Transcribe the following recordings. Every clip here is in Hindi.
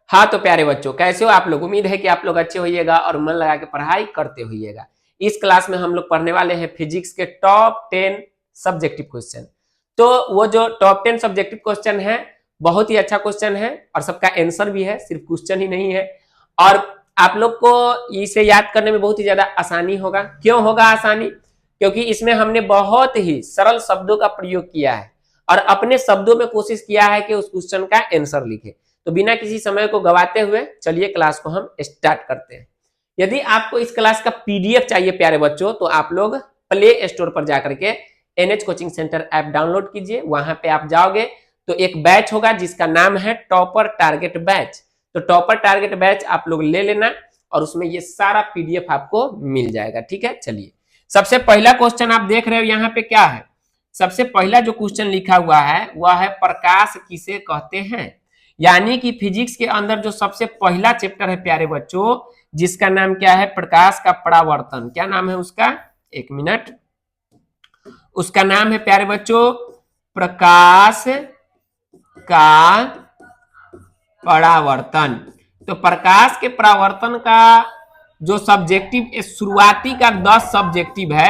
हाँ तो प्यारे बच्चों, कैसे हो आप लोग? उम्मीद है कि आप लोग अच्छे होइएगा और मन लगा के पढ़ाई करते होइएगा। इस क्लास में हम लोग पढ़ने वाले हैं फिजिक्स के टॉप 10 सब्जेक्टिव क्वेश्चन। तो वो जो टॉप 10 सब्जेक्टिव क्वेश्चन है, बहुत ही अच्छा क्वेश्चन है और सबका आंसर भी है, सिर्फ क्वेश्चन ही नहीं है। और आप लोग को इसे याद करने में बहुत ही ज्यादा आसानी होगा। क्यों होगा आसानी? क्योंकि इसमें हमने बहुत ही सरल शब्दों का प्रयोग किया है और अपने शब्दों में कोशिश किया है कि उस क्वेश्चन का आंसर लिखे। तो बिना किसी समय को गवाते हुए चलिए क्लास को हम स्टार्ट करते हैं। यदि आपको इस क्लास का पीडीएफ चाहिए प्यारे बच्चों, तो आप लोग प्ले स्टोर पर जाकर के NH coaching centre app download कीजिए। वहां पे आप जाओगे तो एक बैच होगा जिसका नाम है टॉपर टारगेट बैच। तो टॉपर टारगेट बैच आप लोग ले लेना और उसमें ये सारा पीडीएफ आपको मिल जाएगा। ठीक है, चलिए सबसे पहला क्वेश्चन आप देख रहे हो यहाँ पे क्या है। सबसे पहला जो क्वेश्चन लिखा हुआ है वह है प्रकाश किसे कहते हैं। यानी कि फिजिक्स के अंदर जो सबसे पहला चैप्टर है प्यारे बच्चों, जिसका नाम क्या है, प्रकाश का परावर्तन। क्या नाम है उसका? एक मिनट। उसका नाम है प्यारे बच्चों प्रकाश का परावर्तन। तो प्रकाश के परावर्तन का जो सब्जेक्टिव शुरुआती का 10 सब्जेक्टिव है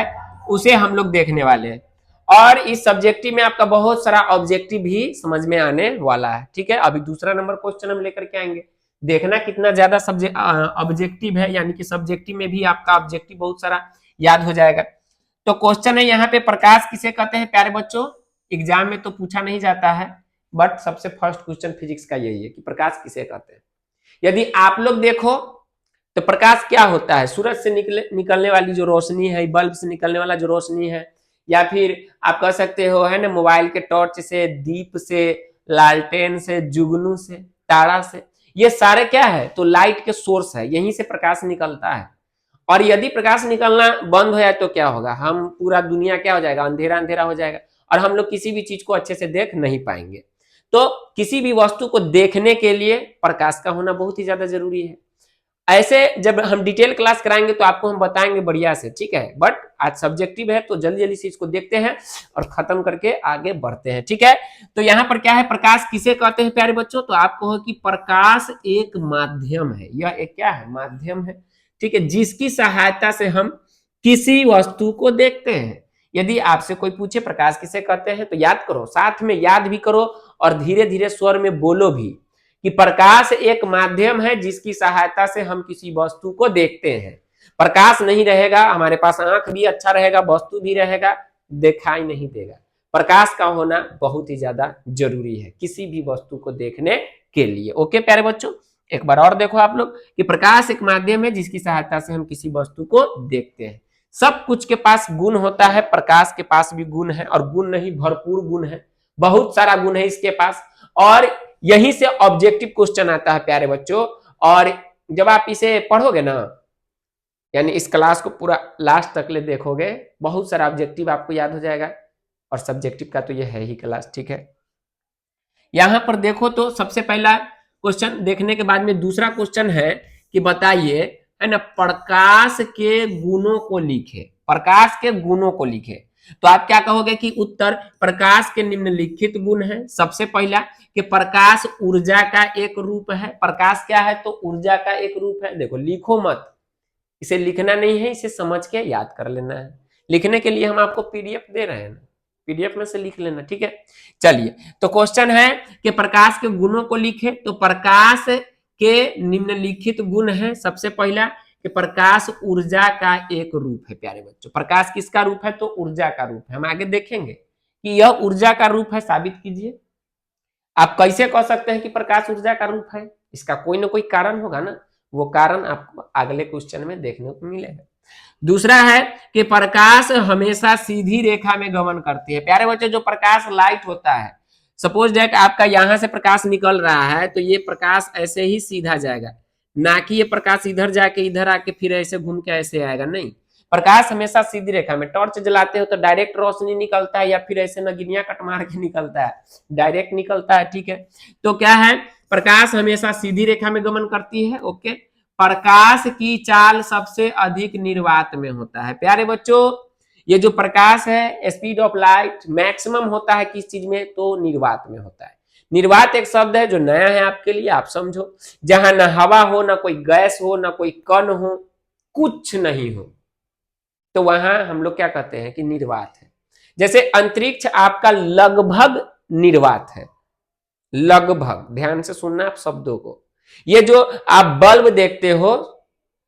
उसे हम लोग देखने वाले हैं। और इस सब्जेक्टिव में आपका बहुत सारा ऑब्जेक्टिव भी समझ में आने वाला है। ठीक है, अभी दूसरा नंबर क्वेश्चन हम लेकर के आएंगे। देखना कितना ज्यादा ऑब्जेक्टिव है, यानी कि सब्जेक्टिव में भी आपका ऑब्जेक्टिव बहुत सारा याद हो जाएगा। तो क्वेश्चन है यहाँ पे प्रकाश किसे कहते हैं प्यारे बच्चों। एग्जाम में तो पूछा नहीं जाता है, बट सबसे फर्स्ट क्वेश्चन फिजिक्स का यही है कि प्रकाश किसे कहते हैं। यदि आप लोग देखो तो प्रकाश क्या होता है? सूरज से निकलने वाली जो रोशनी है, बल्ब से निकलने वाला जो रोशनी है, या फिर आप कह सकते हो है ना मोबाइल के टॉर्च से, दीप से, लालटेन से, जुगनू से, तारा से, ये सारे क्या है? तो लाइट के सोर्स है, यहीं से प्रकाश निकलता है। और यदि प्रकाश निकलना बंद हो जाए तो क्या होगा? हम पूरा दुनिया क्या हो जाएगा? अंधेरा अंधेरा हो जाएगा और हम लोग किसी भी चीज को अच्छे से देख नहीं पाएंगे। तो किसी भी वस्तु को देखने के लिए प्रकाश का होना बहुत ही ज्यादा जरूरी है। ऐसे जब हम डिटेल क्लास कराएंगे तो आपको हम बताएंगे बढ़िया से। ठीक है, बट आज सब्जेक्टिव है तो जल्दी जल्दी से इसको देखते हैं और खत्म करके आगे बढ़ते हैं। ठीक है, तो यहाँ पर क्या है, प्रकाश किसे कहते हैं प्यारे बच्चों? तो आपको हो कि प्रकाश एक माध्यम है। यह एक क्या है? माध्यम है। ठीक है, जिसकी सहायता से हम किसी वस्तु को देखते हैं। यदि आपसे कोई पूछे प्रकाश किसे कहते हैं तो याद करो, साथ में याद भी करो और धीरे धीरे स्वर में बोलो भी कि प्रकाश एक माध्यम है जिसकी सहायता से हम किसी वस्तु को देखते हैं। प्रकाश नहीं रहेगा, हमारे पास आंख भी अच्छा रहेगा, वस्तु भी रहेगा, दिखाई नहीं देगा। प्रकाश का होना बहुत ही ज्यादा जरूरी है किसी भी वस्तु को देखने के लिए। ओके प्यारे बच्चों, एक बार और देखो आप लोग कि प्रकाश एक माध्यम है जिसकी सहायता से हम किसी वस्तु को देखते हैं। सब कुछ के पास गुण होता है, प्रकाश के पास भी गुण है, और गुण नहीं भरपूर गुण है, बहुत सारा गुण है इसके पास। और यहीं से ऑब्जेक्टिव क्वेश्चन आता है प्यारे बच्चों। और जब आप इसे पढ़ोगे ना, यानी इस क्लास को पूरा लास्ट तक ले देखोगे, बहुत सारा ऑब्जेक्टिव आपको याद हो जाएगा। और सब्जेक्टिव का तो ये है ही क्लास। ठीक है, यहां पर देखो तो सबसे पहला क्वेश्चन देखने के बाद में दूसरा क्वेश्चन है कि बताइए, है ना, प्रकाश के गुणों को लिखे। प्रकाश के गुणों को लिखे तो आप क्या कहोगे कि उत्तर प्रकाश के निम्नलिखित गुण है। सबसे पहला कि प्रकाश ऊर्जा का एक रूप है। प्रकाश क्या है? तो ऊर्जा का एक रूप है। देखो लिखो मत, इसे लिखना नहीं है, इसे समझ के याद कर लेना है। लिखने के लिए हम आपको पीडीएफ दे रहे हैं ना, पीडीएफ में से लिख लेना। ठीक है, चलिए तो क्वेश्चन है कि प्रकाश के गुणों को लिखे। तो प्रकाश के निम्नलिखित गुण है। सबसे पहला कि प्रकाश ऊर्जा का एक रूप है। प्यारे बच्चों, प्रकाश किसका रूप है? तो ऊर्जा का रूप है। हम आगे देखेंगे कि यह ऊर्जा का रूप है, साबित कीजिए। आप कैसे कह सकते हैं कि प्रकाश ऊर्जा का रूप है? इसका कोई ना कोई कारण होगा ना, वो कारण आपको अगले क्वेश्चन में देखने को मिलेगा। दूसरा है कि प्रकाश हमेशा सीधी रेखा में गमन करती है। प्यारे बच्चों, जो प्रकाश लाइट होता है, सपोज दैट आपका यहां से प्रकाश निकल रहा है तो ये प्रकाश ऐसे ही सीधा जाएगा, ना कि ये प्रकाश इधर जाके इधर आके फिर ऐसे घूम के ऐसे आएगा। नहीं, प्रकाश हमेशा सीधी रेखा में। टॉर्च जलाते हो तो डायरेक्ट रोशनी निकलता है या फिर ऐसे नगिनिया कट मार के निकलता है, डायरेक्ट निकलता है। ठीक है, तो क्या है, प्रकाश हमेशा सीधी रेखा में गमन करती है। ओके, प्रकाश की चाल सबसे अधिक निर्वात में होता है। प्यारे बच्चों, ये जो प्रकाश है, स्पीड ऑफ लाइट मैक्सिमम होता है किस चीज में? तो निर्वात में होता है। निर्वात एक शब्द है जो नया है आपके लिए, आप समझो। जहां ना हवा हो, ना कोई गैस हो, ना कोई कण हो, कुछ नहीं हो, तो वहां हम लोग क्या कहते हैं कि निर्वात है। जैसे अंतरिक्ष आपका लगभग निर्वात है, लगभग। ध्यान से सुनना आप शब्दों को। ये जो आप बल्ब देखते हो,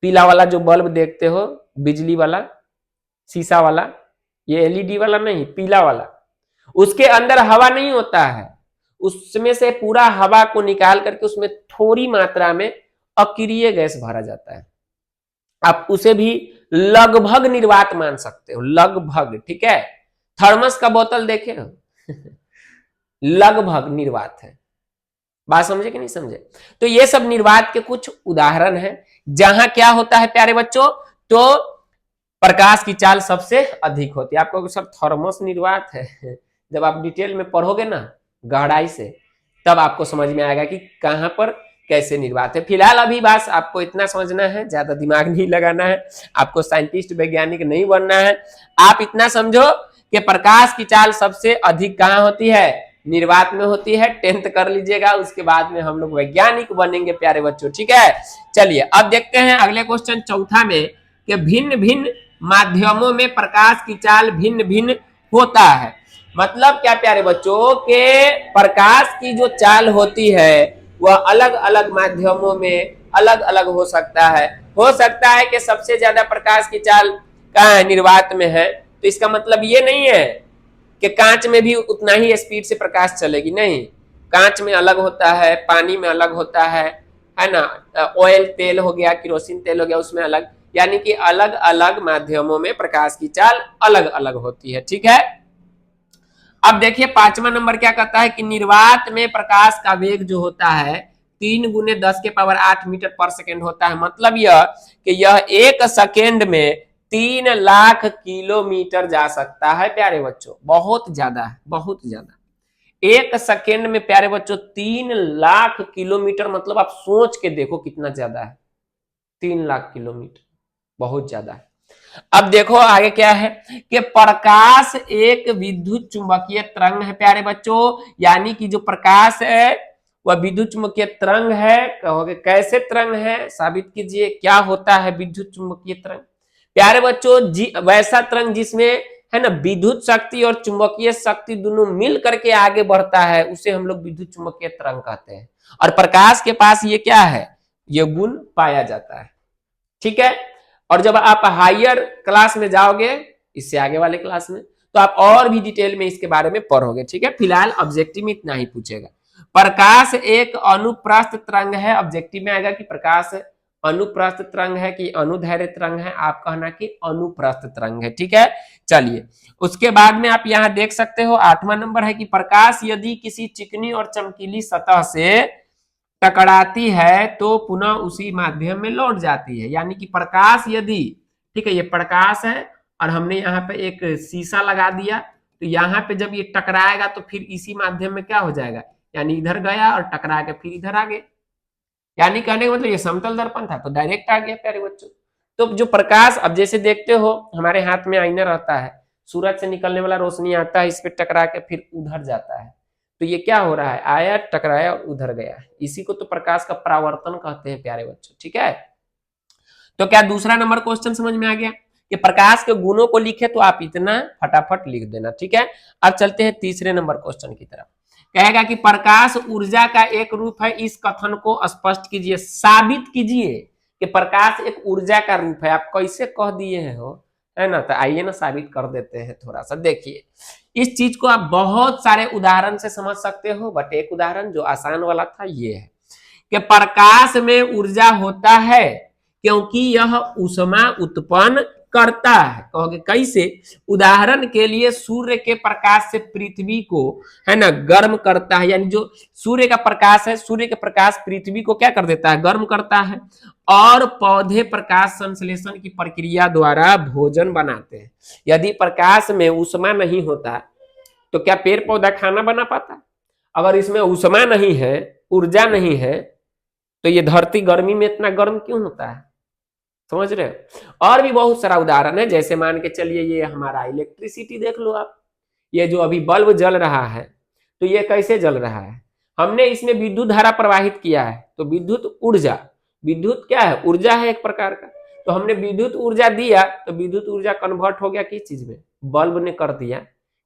पीला वाला जो बल्ब देखते हो, बिजली वाला, शीशा वाला, ये एलईडी वाला नहीं, पीला वाला, उसके अंदर हवा नहीं होता है, उसमें से पूरा हवा को निकाल करके उसमें थोड़ी मात्रा में अक्रिय गैस भरा जाता है। आप उसे भी लगभग निर्वात मान सकते हो, लगभग, ठीक है। थर्मस का बोतल देखे हो लगभग निर्वात है। बात समझे कि नहीं समझे? तो ये सब निर्वात के कुछ उदाहरण हैं जहां क्या होता है प्यारे बच्चों, तो प्रकाश की चाल सबसे अधिक होती है। आपको सर थर्मस निर्वात है, जब आप डिटेल में पढ़ोगे ना गहराई से, तब आपको समझ में आएगा कि कहां पर कैसे निर्वात है। फिलहाल अभी बस आपको इतना समझना है, ज्यादा दिमाग नहीं लगाना है, आपको साइंटिस्ट वैज्ञानिक नहीं बनना है। आप इतना समझो कि प्रकाश की चाल सबसे अधिक कहां होती है, निर्वात में होती है। 10th कर लीजिएगा, उसके बाद में हम लोग वैज्ञानिक बनेंगे प्यारे बच्चों, ठीक है। चलिए अब देखते हैं अगले क्वेश्चन चौथा में, कि भिन्न भिन्न माध्यमों में प्रकाश की चाल भिन्न भिन्न होता है। मतलब क्या प्यारे बच्चों के प्रकाश की जो चाल होती है वह अलग अलग माध्यमों में अलग अलग हो सकता है। हो सकता है कि सबसे ज्यादा प्रकाश की चाल कहाँ है, निर्वात में है, तो इसका मतलब ये नहीं है कि कांच में भी उतना ही स्पीड से प्रकाश चलेगी, नहीं। कांच में अलग होता है, पानी में अलग होता है ना। ऑयल तेल हो गया, केरोसिन तेल हो गया, उसमें अलग, यानी कि अलग अलग माध्यमों में प्रकाश की चाल अलग अलग होती है, ठीक है। अब देखिए 5वां नंबर क्या कहता है कि निर्वात में प्रकाश का वेग जो होता है 3 गुने 10 के पावर 8 मीटर पर सेकेंड होता है। मतलब यह कि यह 1 सेकेंड में 3 लाख किलोमीटर जा सकता है प्यारे बच्चों। बहुत ज्यादा है, बहुत ज्यादा। 1 सेकेंड में प्यारे बच्चों 3 लाख किलोमीटर, मतलब आप सोच के देखो कितना ज्यादा है, 3 लाख किलोमीटर, बहुत ज्यादा है। अब देखो आगे क्या है कि प्रकाश एक विद्युत चुंबकीय तरंग है प्यारे बच्चों, यानी कि जो प्रकाश है वह विद्युत चुंबकीय तरंग है। कहोगे कैसे तरंग है, साबित कीजिए, क्या होता है विद्युत चुंबकीय तरंग? प्यारे बच्चों वैसा तरंग जिसमें है ना विद्युत शक्ति और चुंबकीय शक्ति दोनों मिल करके आगे बढ़ता है, उसे हम लोग विद्युत चुंबकीय तरंग कहते हैं। और प्रकाश के पास ये क्या है, ये गुण पाया जाता है, ठीक है। और जब आप हायर क्लास में जाओगे, इससे आगे वाले क्लास में, तो आप और भी डिटेल में इसके बारे में पढ़ोगे, ठीक है। फिलहाल ऑब्जेक्टिव में इतना ही पूछेगा। प्रकाश एक अनुप्रस्थ तरंग है, ऑब्जेक्टिव में आएगा कि प्रकाश अनुप्रस्थ तरंग है कि अनुदैर्घ्य तरंग है, आप कहना कि अनुप्रस्थ तरंग है, ठीक है। चलिए उसके बाद में आप यहां देख सकते हो 8वां नंबर है कि प्रकाश यदि किसी चिकनी और चमकीली सतह से टकराती है तो पुनः उसी माध्यम में लौट जाती है। यानी कि प्रकाश यदि, ठीक है, ये प्रकाश है और हमने यहाँ पे एक शीशा लगा दिया, तो यहाँ पे जब ये टकराएगा तो फिर इसी माध्यम में क्या हो जाएगा, यानी इधर गया और टकरा के फिर इधर आ गया। यानी कहने का मतलब ये समतल दर्पण था तो डायरेक्ट आ गया प्यारे बच्चों। तो जो प्रकाश, अब जैसे देखते हो हमारे हाथ में आईना रहता है, सूरज से निकलने वाला रोशनी आता है, इस पे टकरा के फिर उधर जाता है, तो ये क्या हो रहा है, आया, टकराया और उधर गया। इसी को तो प्रकाश का परावर्तन कहते हैं प्यारे बच्चों, ठीक है। तो क्या दूसरा नंबर क्वेश्चन समझ में आ गया कि प्रकाश के गुणों को लिखे, तो आप इतना फटाफट लिख देना, ठीक है। अब चलते हैं तीसरे नंबर क्वेश्चन की तरफ। कहेगा कि प्रकाश ऊर्जा का एक रूप है, इस कथन को स्पष्ट कीजिए, साबित कीजिए कि प्रकाश एक ऊर्जा का रूप है। आप कैसे कह दिए हो, है ना, तो आइए ना साबित कर देते हैं। थोड़ा सा देखिए, इस चीज को आप बहुत सारे उदाहरण से समझ सकते हो, बट एक उदाहरण जो आसान वाला था ये है कि प्रकाश में ऊर्जा होता है क्योंकि यह ऊष्मा उत्पन्न करता है। कहोगे कैसे? उदाहरण के लिए सूर्य के प्रकाश से पृथ्वी को, है ना, गर्म करता है। यानी जो सूर्य का प्रकाश है, सूर्य के प्रकाश पृथ्वी को क्या कर देता है, गर्म करता है। और पौधे प्रकाश संश्लेषण की प्रक्रिया द्वारा भोजन बनाते हैं। यदि प्रकाश में ऊष्मा नहीं होता तो क्या पेड़ पौधा खाना बना पाता? अगर इसमें ऊष्मा नहीं है, ऊर्जा नहीं है, तो ये धरती गर्मी में इतना गर्म क्यों होता है? समझ रहे हो? और भी बहुत सारा उदाहरण है, जैसे मान के चलिए ये हमारा इलेक्ट्रिसिटी देख लो आप, ये जो अभी बल्ब जल रहा है तो ये कैसे जल रहा है? हमने इसमें विद्युत धारा प्रवाहित किया है, तो विद्युत ऊर्जा, विद्युत क्या है, ऊर्जा है एक प्रकार का, तो हमने विद्युत ऊर्जा दिया, तो विद्युत ऊर्जा कन्वर्ट हो गया किस चीज में, बल्ब ने कर दिया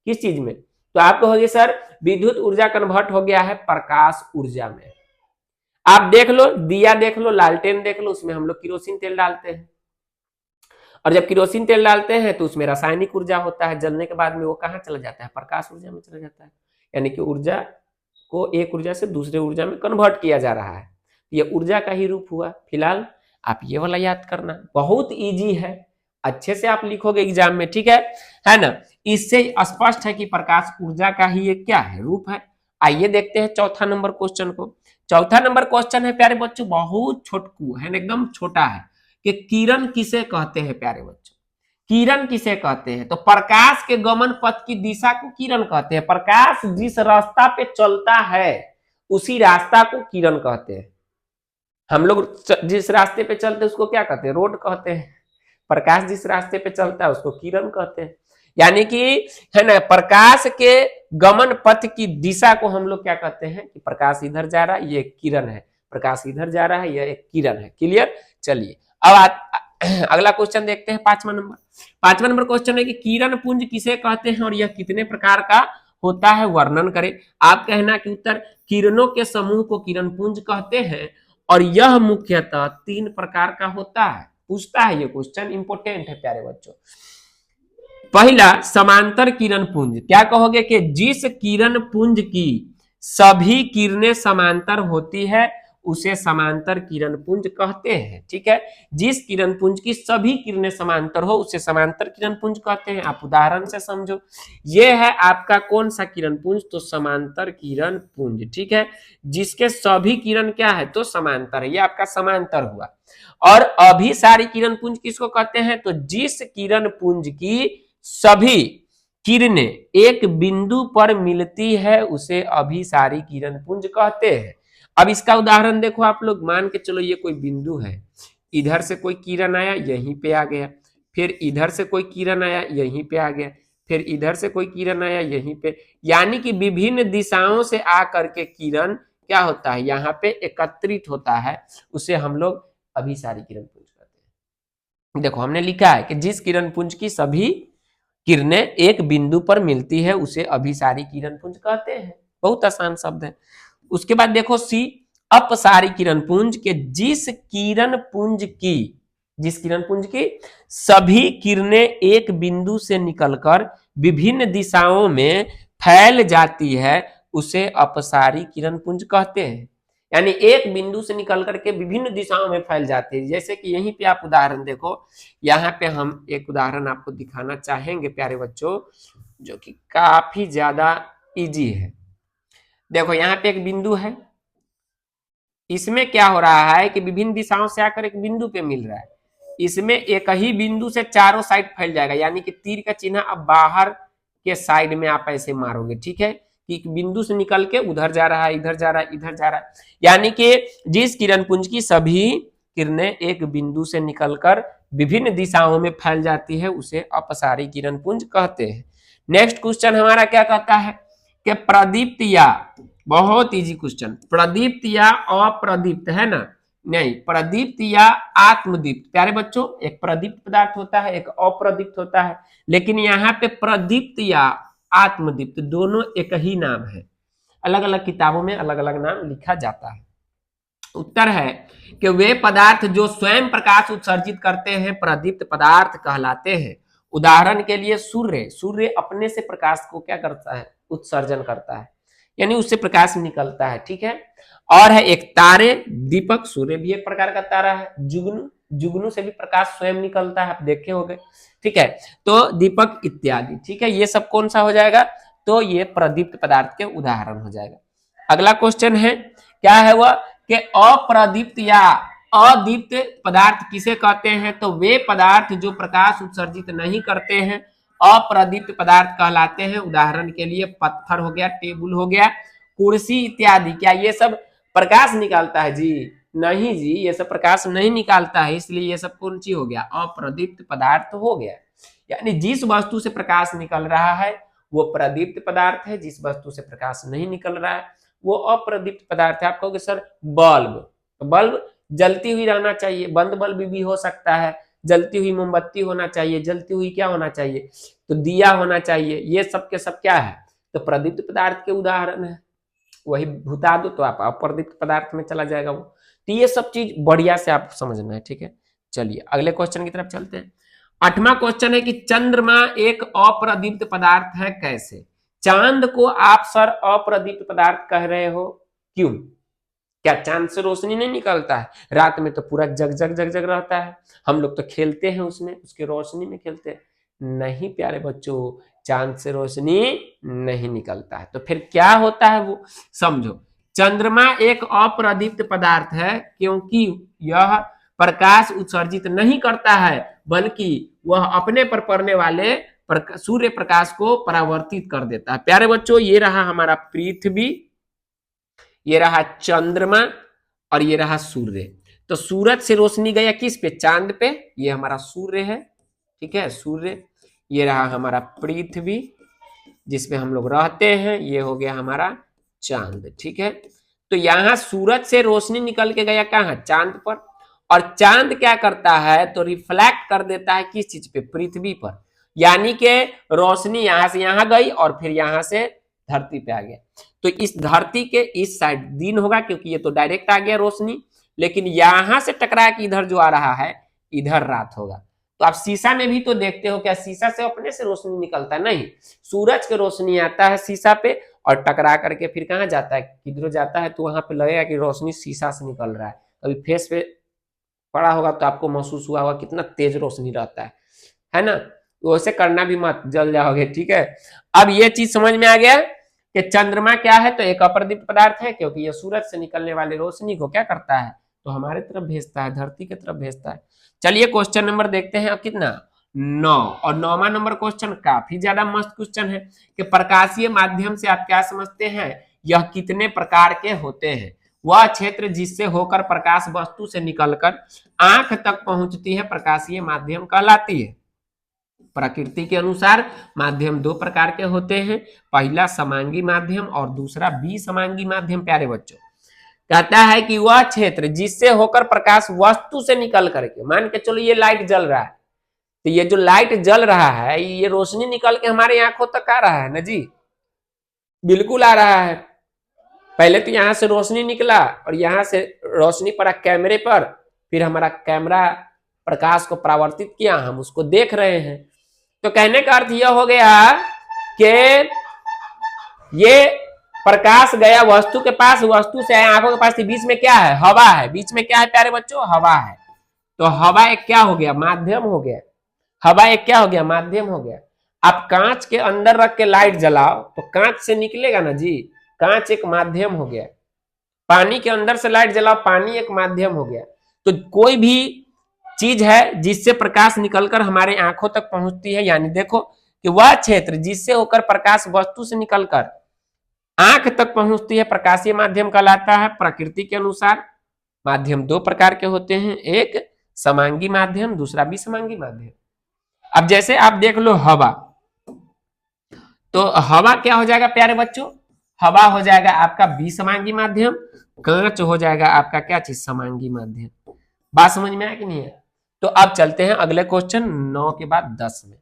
किस चीज में, तो आप कहोगे सर विद्युत ऊर्जा कन्वर्ट हो गया है प्रकाश ऊर्जा में। आप देख लो, दिया देख लो, लालटेन देख लो, उसमें हम लोग किरोसिन तेल डालते हैं, और जब किरोसिन तेल डालते हैं तो उसमें रासायनिक ऊर्जा होता है, जलने के बाद में वो कहाँ चला जाता है, प्रकाश ऊर्जा में चला जाता है, यानी कि ऊर्जा को एक ऊर्जा से दूसरे ऊर्जा में कन्वर्ट किया जा रहा है, ये ऊर्जा का ही रूप हुआ। फिलहाल आप ये वाला याद करना, बहुत इजी है, अच्छे से आप लिखोगे एग्जाम में, ठीक है ना। इससे स्पष्ट है कि प्रकाश ऊर्जा का ही एक क्या है, रूप है। आइए देखते हैं चौथा नंबर क्वेश्चन को। चौथा नंबर क्वेश्चन है प्यारे बच्चों, बहुत छोटकू है, एकदम छोटा है, कि किरण किसे कहते हैं प्यारे बच्चों, किरण किसे कहते हैं, तो प्रकाश के गमन पथ की दिशा को किरण कहते हैं। प्रकाश जिस रास्ता पे चलता है उसी रास्ता को किरण कहते हैं। हम लोग जिस रास्ते पे चलते हैं उसको क्या कहते हैं, रोड कहते हैं। प्रकाश जिस रास्ते पे चलता है उसको किरण कहते हैं, यानी कि है ना, प्रकाश के गमन पथ की दिशा को हम लोग क्या कहते हैं, कि प्रकाश इधर जा रहा है ये किरण है, प्रकाश इधर जा रहा है यह एक किरण है। क्लियर, चलिए अब अगला क्वेश्चन देखते हैं, पांचवा नंबर क्वेश्चन है कि किरण पुंज किसे कहते हैं और यह कितने प्रकार का होता है, वर्णन करें। आप कहना कि उत्तर, किरणों के समूह को किरण पुंज कहते हैं और यह मुख्यतः 3 प्रकार का होता है। पूछता है ये क्वेश्चन, इंपोर्टेंट है प्यारे बच्चों। पहला, समांतर किरण पुंज, क्या कहोगे कि जिस किरण पुंज की सभी किरणें समांतर होती है उसे समांतर किरण पुंज कहते हैं, ठीक है। जिस किरण पुंज की सभी किरणें समांतर हो उसे समांतर किरण पुंज कहते हैं। आप उदाहरण से समझो, ये है आपका कौन सा किरण पुंज, तो समांतर किरण पुंज, ठीक है। जिसके सभी किरण क्या है, तो समांतर है, ये आपका समांतर हुआ। और अभिसारी किरण पुंज किसको कहते हैं, तो जिस किरण पुंज की सभी किरणें एक बिंदु पर मिलती है उसे अभिसारी किरण पुंज कहते हैं। अब इसका उदाहरण देखो आप लोग, मान के चलो ये कोई बिंदु है, इधर से कोई किरण आया यहीं पे आ गया, फिर इधर से कोई किरण आया यहीं पे आ गया, फिर इधर से कोई किरण आया यहीं पे, यानी कि विभिन्न दिशाओं से आकर के किरण क्या होता है, यहाँ पे एकत्रित होता है, उसे हम लोग अभिसारी किरण पुंज कहते हैं। देखो हमने लिखा है कि जिस किरण पुंज की सभी किरणें एक बिंदु पर मिलती है उसे अभिसारी किरण पुंज कहते हैं, बहुत आसान शब्द है। उसके बाद देखो सी, अपसारी किरण पुंज के जिस किरण पुंज की सभी किरणें एक बिंदु से निकलकर विभिन्न दिशाओं में फैल जाती है उसे अपसारी किरण पुंज कहते हैं। यानी एक बिंदु से निकल करके विभिन्न दिशाओं में फैल जाती है। जैसे कि यहीं पे आप उदाहरण देखो, यहाँ पे हम एक उदाहरण आपको दिखाना चाहेंगे प्यारे बच्चों, जो कि काफी ज्यादा इजी है। देखो यहाँ पे एक बिंदु है, इसमें क्या हो रहा है कि विभिन्न दिशाओं से आकर एक बिंदु पे मिल रहा है, इसमें एक ही बिंदु से चारों साइड फैल जाएगा, यानी कि तीर का चिन्ह अब बाहर के साइड में आप ऐसे मारोगे, ठीक है, कि बिंदु से निकल के उधर जा रहा है, इधर जा रहा है, इधर जा रहा है, यानी कि जिस किरण पुंज की सभी किरणें एक बिंदु से निकलकर विभिन्न दिशाओं में फैल जाती है उसे अपसारी किरण पुंज कहते हैं। नेक्स्ट क्वेश्चन हमारा क्या कहता है कि प्रदीप्त या, बहुत इजी क्वेश्चन, प्रदीप्त या अप्रदीप्त है ना, नहीं, प्रदीप्त या आत्मदीप्त। प्यारे बच्चों, एक प्रदीप्त पदार्थ होता है, एक अप्रदीप्त होता है, लेकिन यहाँ पे प्रदीप्त या आत्मदीप्त दोनों एक ही नाम है, अलग अलग किताबों में अलग अलग नाम लिखा जाता है। उत्तर है कि वे पदार्थ जो स्वयं प्रकाश उत्सर्जित करते हैं प्रदीप्त पदार्थ कहलाते हैं। उदाहरण के लिए सूर्य अपने से प्रकाश को क्या करता है, उत्सर्जन करता है, यानी उससे प्रकाश निकलता है, ठीक है। और है एक तारे, दीपक, सूर्य भी एक प्रकार का तारा है, जुगनू से भी प्रकाश स्वयं निकलता है, आप देखे होंगे, ठीक है। तो दीपक इत्यादि, ठीक है, ये सब कौन सा हो जाएगा, तो ये प्रदीप्त पदार्थ के उदाहरण हो जाएगा। अगला क्वेश्चन है, क्या है वह कि अप्रदीप्त या अदीप्त पदार्थ किसे कहते हैं, तो वे पदार्थ जो प्रकाश उत्सर्जित नहीं करते हैं अप्रदीप्त पदार्थ कहलाते हैं। उदाहरण के लिए पत्थर हो गया, टेबल हो गया, कुर्सी इत्यादि। क्या ये सब प्रकाश निकालता है जी, नहीं जी, ये सब प्रकाश नहीं निकालता है, इसलिए ये सब कौन सी हो गया, अप्रदीप्त पदार्थ हो गया। यानी जिस वस्तु से प्रकाश निकल रहा है वो प्रदीप्त पदार्थ है, जिस वस्तु से प्रकाश नहीं निकल रहा है वो अप्रदीप्त पदार्थ है। आप कहोगे सर बल्ब, तो बल्ब जलती हुई रहना चाहिए, बंद बल्ब भी हो सकता है, जलती हुई मोमबत्ती होना चाहिए, जलती हुई क्या होना चाहिए, तो दिया होना चाहिए। ये सब के सब क्या है, तो प्रदीप्त पदार्थ के उदाहरण है। वही भुता दो तो आप अप्रदीप्त पदार्थ में चला जाएगा वो। तो ये सब चीज बढ़िया से आप समझना है, ठीक है। चलिए अगले क्वेश्चन की तरफ चलते हैं। 8वां क्वेश्चन है कि चंद्रमा एक अप्रदीप्त पदार्थ है कैसे। चांद को आप सर अप्रदीप्त पदार्थ कह रहे हो, क्यों? क्या चांद से रोशनी नहीं निकलता है? रात में तो पूरा जग जग जग जग रहता है, हम लोग तो खेलते हैं उसमें, उसके रोशनी में खेलते हैं। नहीं प्यारे बच्चों, चांद से रोशनी नहीं निकलता है। तो फिर क्या होता है वो समझो। चंद्रमा एक अप्रदीप्त पदार्थ है क्योंकि यह प्रकाश उत्सर्जित नहीं करता है, बल्कि वह अपने पर पड़ने वाले सूर्य प्रकाश को परावर्तित कर देता है। प्यारे बच्चों, ये रहा हमारा पृथ्वी, ये रहा चंद्रमा और ये रहा सूर्य। तो सूरज से रोशनी गया किस पे, चांद पे, ये हमारा सूर्य है, ठीक है, सूर्य। ये रहा हमारा पृथ्वी जिसपे हम लोग रहते हैं, ये हो गया हमारा चांद, ठीक है। तो यहां सूरज से रोशनी निकल के गया कहां, चांद पर, और चांद क्या करता है, तो रिफ्लेक्ट कर देता है किस चीज पे, पृथ्वी पर। यानी कि रोशनी यहां से यहां गई और फिर यहां से धरती पे आ गया। तो इस धरती के इस साइड दिन होगा क्योंकि ये तो डायरेक्ट आ गया रोशनी, लेकिन यहां से टकरा के इधर जो आ रहा है इधर रात होगा। तो आप शीशा में भी तो देखते हो, क्या शीशा से अपने से रोशनी निकलता है? नहीं, सूरज के रोशनी आता है शीशा पे और टकरा करके फिर कहाँ जाता है, किधर जाता है, तो वहां पे लगेगा कि रोशनी शीशा से निकल रहा है। अभी फेस पे पड़ा होगा तो आपको महसूस हुआ होगा कितना तेज रोशनी रहता है ना। वैसे करना भी मत, जल जाओगे, ठीक है। अब ये चीज समझ में आ गया कि चंद्रमा क्या है, तो एक अप्रदीप्त पदार्थ है क्योंकि ये सूरज से निकलने वाली रोशनी को क्या करता है, तो हमारे तरफ भेजता है, धरती की तरफ भेजता है। चलिए क्वेश्चन नंबर देखते हैं अब कितना, 9। और 9वां नंबर क्वेश्चन काफी ज्यादा मस्त क्वेश्चन है कि प्रकाशीय माध्यम से आप क्या समझते हैं, यह कितने प्रकार के होते हैं। वह क्षेत्र जिससे होकर प्रकाश वस्तु से निकलकर आंख तक पहुंचती है प्रकाशीय माध्यम कहलाती है। प्रकृति के अनुसार माध्यम 2 प्रकार के होते हैं, पहला समांगी माध्यम और दूसरा विसमांगी माध्यम। प्यारे बच्चों, कहता है कि वह क्षेत्र जिससे होकर प्रकाश वस्तु से निकल करके, मान के चलो ये लाइट जल रहा है, तो ये जो लाइट जल रहा है ये रोशनी निकल के हमारे आंखों तक आ रहा है ना जी, बिल्कुल आ रहा है। पहले तो यहां से रोशनी निकला और यहां से रोशनी पड़ा कैमरे पर, फिर हमारा कैमरा प्रकाश को परावर्तित किया, हम उसको देख रहे हैं। तो कहने का अर्थ यह हो गया कि ये प्रकाश गया वस्तु के पास, वस्तु से आया आंखों के पास, बीच में क्या है, हवा है। बीच में क्या है प्यारे बच्चों, हवा है। तो हवा एक क्या हो गया, माध्यम हो गया। हवा एक क्या हो गया, माध्यम हो गया। आप कांच के अंदर रख के लाइट जलाओ तो कांच से निकलेगा ना जी, कांच एक माध्यम हो गया। पानी के अंदर से लाइट जलाओ, पानी एक माध्यम हो गया। तो कोई भी चीज है जिससे प्रकाश निकलकर हमारे आंखों तक पहुंचती है, यानी देखो कि वह क्षेत्र जिससे होकर प्रकाश वस्तु से निकलकर आंख तक पहुंचती है प्रकाशीय माध्यम कहलाता है। प्रकृति के अनुसार माध्यम 2 प्रकार के होते हैं, एक समांगी माध्यम, दूसरा विसमांगी माध्यम। अब जैसे आप देख लो हवा, तो हवा क्या हो जाएगा प्यारे बच्चों, हवा हो जाएगा आपका विसमांगी माध्यम, कांच हो जाएगा आपका क्या चीज, समांगी माध्यम। बात समझ में आया कि नहीं है? तो अब चलते हैं अगले क्वेश्चन 9 के बाद 10 में।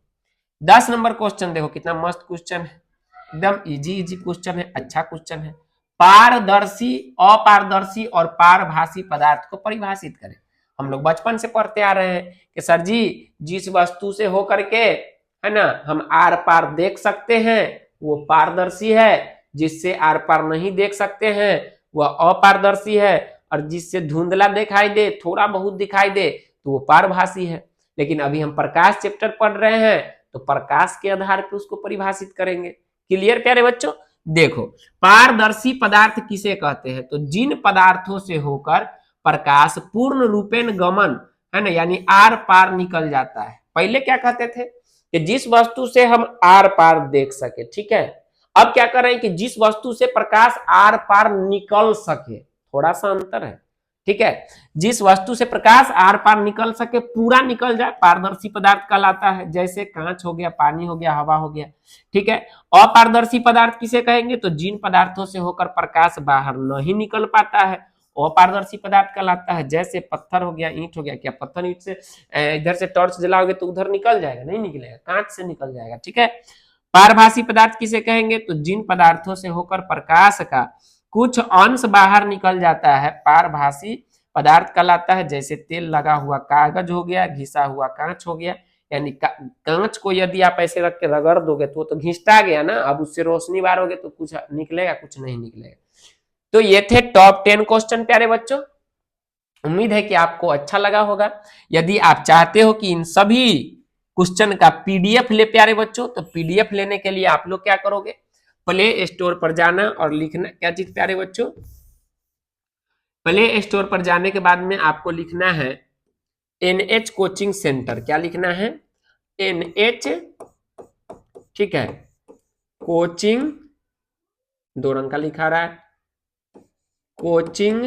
10 नंबर क्वेश्चन देखो कितना मस्त क्वेश्चन है, एकदम इजी इजी क्वेश्चन है, अच्छा क्वेश्चन है। पारदर्शी, अपारदर्शी और पारभासी पदार्थ को परिभाषित करें। हम लोग बचपन से पढ़ते आ रहे हैं कि सर जी जिस वस्तु से होकर के है ना हम आर पार देख सकते हैं वो पारदर्शी है, जिससे आर पार नहीं देख सकते हैं वह अपारदर्शी है, और जिससे धुंधला दिखाई दे, थोड़ा बहुत दिखाई दे, तो वो पारभासी है। लेकिन अभी हम प्रकाश चैप्टर पढ़ रहे हैं तो प्रकाश के आधार पर उसको परिभाषित करेंगे। क्लियर प्यारे बच्चों? देखो पारदर्शी पदार्थ किसे कहते हैं, तो जिन पदार्थों से होकर प्रकाश पूर्ण रूपेण गमन है ना, यानी आर पार निकल जाता है। पहले क्या कहते थे कि जिस वस्तु से हम आर पार देख सके, ठीक है। अब क्या कर रहे हैं कि जिस वस्तु से प्रकाश आर पार निकल सके, थोड़ा सा अंतर है। ठीक है। जिस वस्तु से प्रकाश आर पार निकल सके, पूरा निकल जाए, पारदर्शी पदार्थ कहलाता है। जैसे कांच हो गया, पानी हो गया, हवा हो गया, ठीक है। अपारदर्शी पदार्थ किसे कहेंगे? तो जिन पदार्थों से होकर प्रकाश बाहर नहीं निकल पाता है अपारदर्शी पदार्थ कहलाता है। जैसे पत्थर हो गया, ईंट हो गया। क्या पत्थर ईंट से इधर से टॉर्च जलाओगे तो उधर निकल जाएगा? नहीं निकलेगा, कांच से निकल जाएगा, ठीक है। पारभासी पदार्थ किसे कहेंगे? तो जिन पदार्थों से होकर प्रकाश का कुछ अंश बाहर निकल जाता है पारभासी पदार्थ कहलाता है। जैसे तेल लगा हुआ कागज हो गया, घिसा हुआ कांच हो गया। यानी कांच को यदि आप ऐसे रख के रगड़ दोगे तो वो तो घिसटा गया ना, अब उससे रोशनी मारोगे तो कुछ निकलेगा, कुछ नहीं निकलेगा। तो ये थे टॉप 10 क्वेश्चन प्यारे बच्चों। उम्मीद है कि आपको अच्छा लगा होगा। यदि आप चाहते हो कि इन सभी क्वेश्चन का पीडीएफ ले प्यारे बच्चों, तो पीडीएफ लेने के लिए आप लोग क्या करोगे? प्ले स्टोर पर जाना और लिखना क्या चीज प्यारे बच्चों? प्ले स्टोर पर जाने के बाद में आपको लिखना है NH कोचिंग सेंटर। क्या लिखना है? NH, ठीक है, कोचिंग, 2 रंग का लिखा रहा है, कोचिंग,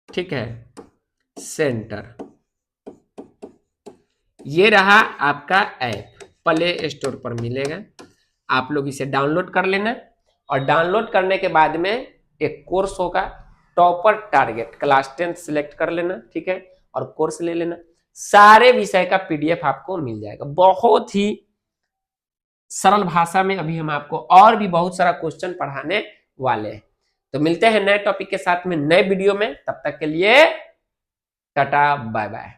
ठीक है, सेंटर। ये रहा आपका ऐप, प्ले स्टोर पर मिलेगा। आप लोग इसे डाउनलोड कर लेना और डाउनलोड करने के बाद में एक कोर्स होगा टॉपर टारगेट, क्लास 10 सिलेक्ट कर लेना, ठीक है, और कोर्स ले लेना। सारे विषय का पीडीएफ आपको मिल जाएगा, बहुत ही सरल भाषा में। अभी हम आपको और भी बहुत सारा क्वेश्चन पढ़ाने वाले हैं। तो मिलते हैं नए टॉपिक के साथ में नए वीडियो में। तब तक के लिए टाटा बाय बाय।